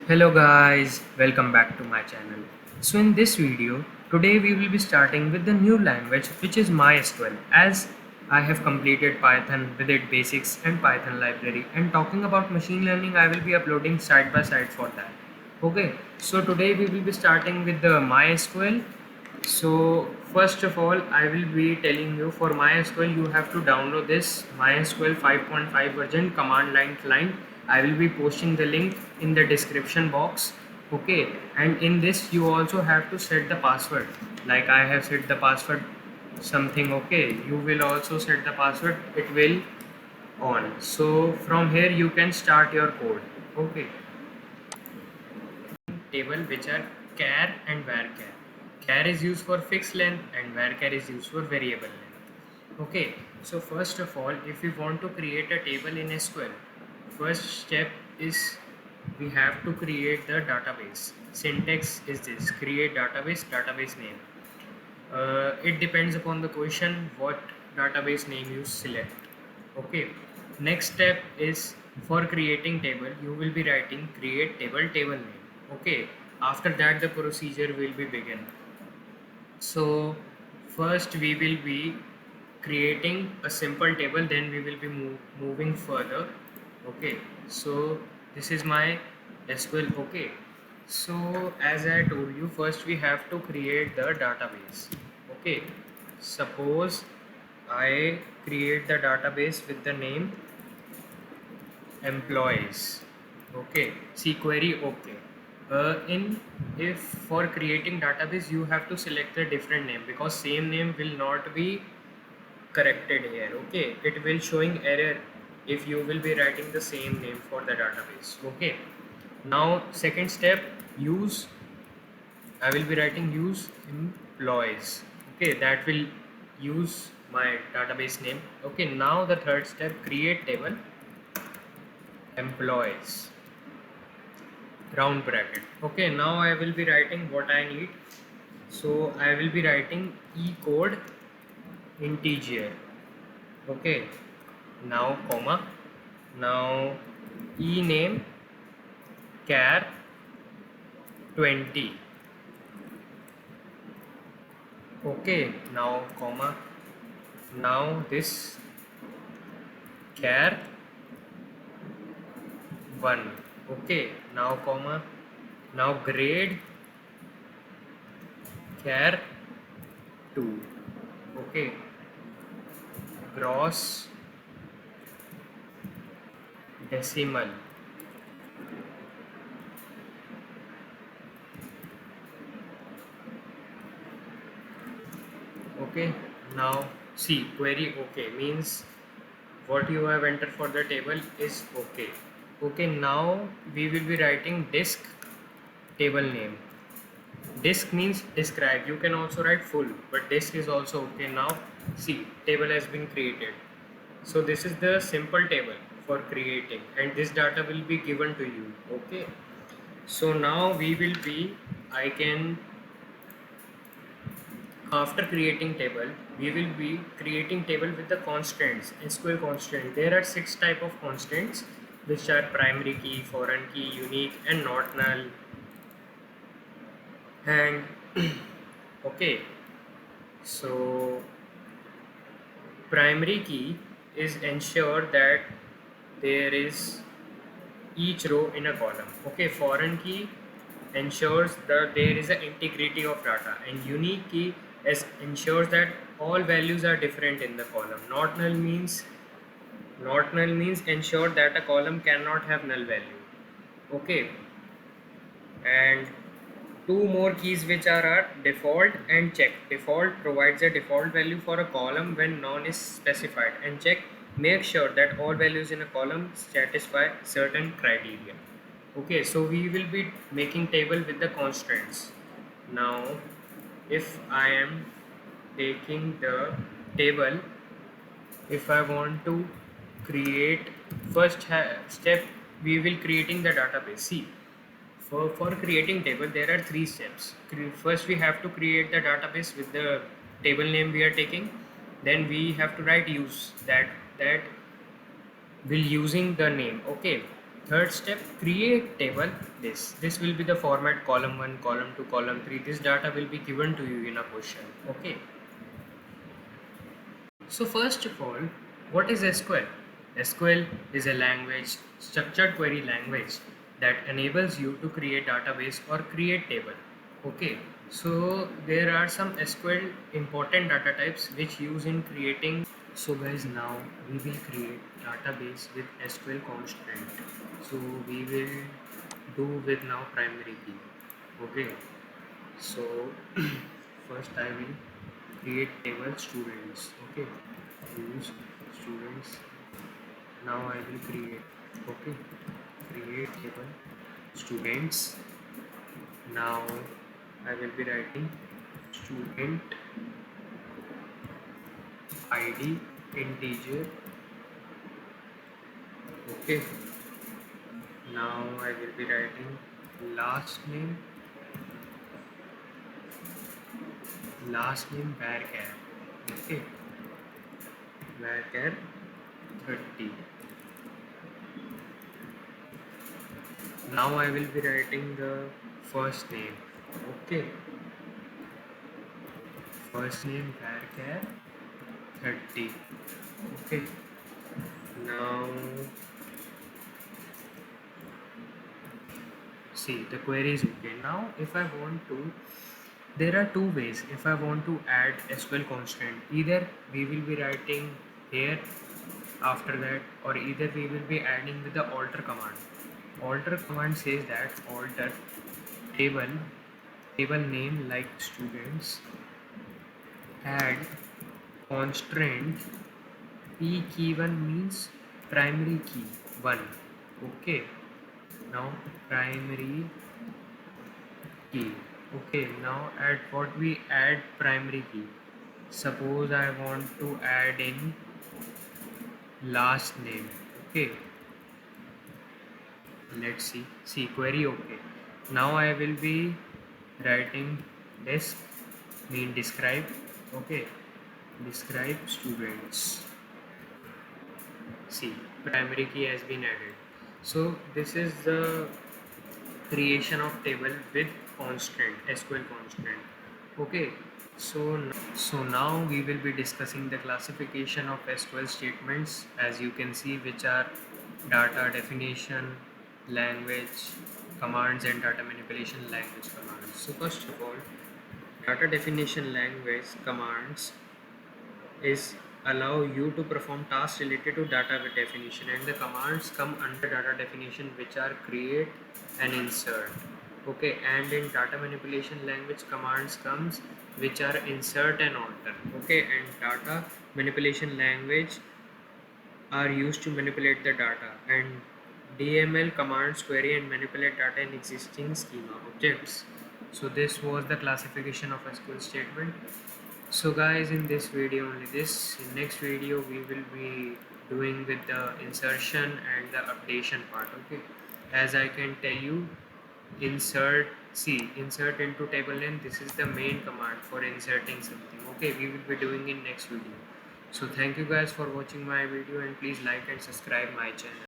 Hello guys, welcome back to my channel. So in this video, today we will be starting with the new language which is MySQL, as I have completed Python with its basics and Python library, and talking about machine learning I will be uploading side by side for that. Okay, so today we will be starting with the MySQL. So first of all, I will be telling you, for MySQL you have to download this MySQL 5.5 version command line client. I will be posting the link in the description box. Okay, and in this you also have to set the password. Like I have set the password something. Okay, you will also set the password. It will on. So from here you can start your code. Okay, table which are char and varchar. Char is used for fixed length and varchar is used for variable length. Okay, so first of all, if we want to create a table in SQL, first step is we have to create the database. Syntax is this: create database, database name. It depends upon the question what database name you select. Okay, next step is, for creating table you will be writing create table, table name. Okay, after that the procedure will be begin. So first we will be creating a simple table, then we will be moving further. Okay, so this is my SQL. Okay, so as I told you, first we have to create the database. Okay, suppose I create the database with the name employees. Okay, see query. Okay, in if for creating database you have to select a different name, because same name will not be corrected here. Okay, it will showing error if you will be writing the same name for the database. Okay, now second step, use. I will be writing use employees. Okay, that will use my database name. Okay, now the third step, create table employees, round bracket. Okay, now I will be writing what I need. So I will be writing e code integer. Okay, now comma, now e name char 20. Okay, now comma, now this char 1. Okay, now comma, now grade char 2. Okay, gross decimal. Okay, now see query. Okay means what you have entered for the table is okay. Okay, now we will be writing disk table name. Disk means describe. You can also write full, but disk is also okay. Now see, table has been created. So this is the simple table for creating, and this data will be given to you. Okay, so now we will be, I can, after creating table we will be creating table with the constants, SQL constant. There are 6 type of constants, which are primary key, foreign key, unique and not null. And okay, so primary key is ensure that there is each row in a column. Okay, foreign key ensures that there is an integrity of data, and unique key ensures that all values are different in the column. Not null means ensure that a column cannot have null value. Okay, and two more keys which are default and check. Default provides a default value for a column when none is specified, and check makes sure that all values in a column satisfy certain criteria. Okay, so we will be making table with the constants. Now if I am taking the table, if I want to create, first step we will creating the database. See, for creating table there are 3 steps. First we have to create the database with the table name we are taking, then we have to write use, that will using the name. Okay, Third step, create table. This will be the format column 1, column 2, column 3. This data will be given to you in a question. Okay. So first of all, what is SQL? SQL is a language, structured query language that enables you to create database or create table. Okay. So there are some SQL important data types which use in creating. So guys, now we will create database with SQL constraint. So we will do with now primary key. Okay. So first I will create table students. Okay, use students. Now I will create. Okay, create table students. Now I will be writing student id integer. Okay, now I will be writing last name varchar. Okay, varchar 30. Now I will be writing the first name. Okay, first name varchar 30. Okay, now see the query is okay. Now if I want to, there are two ways. If I want to add SQL constant, either we will be writing here after that, or either we will be adding with the alter command. Alter command says that alter table name like students, add constraint p key 1 means primary key 1. Okay, now primary key. Okay, now at what we add primary key. Suppose I want to add in last name. Okay, let's see query. Okay, now I will be writing desk mean describe. Okay, describe students. See, primary key has been added. So this is the creation of table with constant, SQL constant. Okay, so now we will be discussing the classification of SQL statements, as you can see, which are data definition language commands and data manipulation language commands. So first of all, data definition language commands is allow you to perform tasks related to data definition, and the commands come under data definition, which are create and insert. Okay, and in data manipulation language commands comes which are insert and alter. Okay, and data manipulation language are used to manipulate the data, and DML commands query and manipulate data in existing schema objects. So this was the classification of SQL statement. So guys, in this video only this, in next video we will be doing with the insertion and the updation part. Okay, as I can tell you, insert into table name, this is the main command for inserting something. Okay, we will be doing in next video. So thank you guys for watching my video, and please like and subscribe my channel.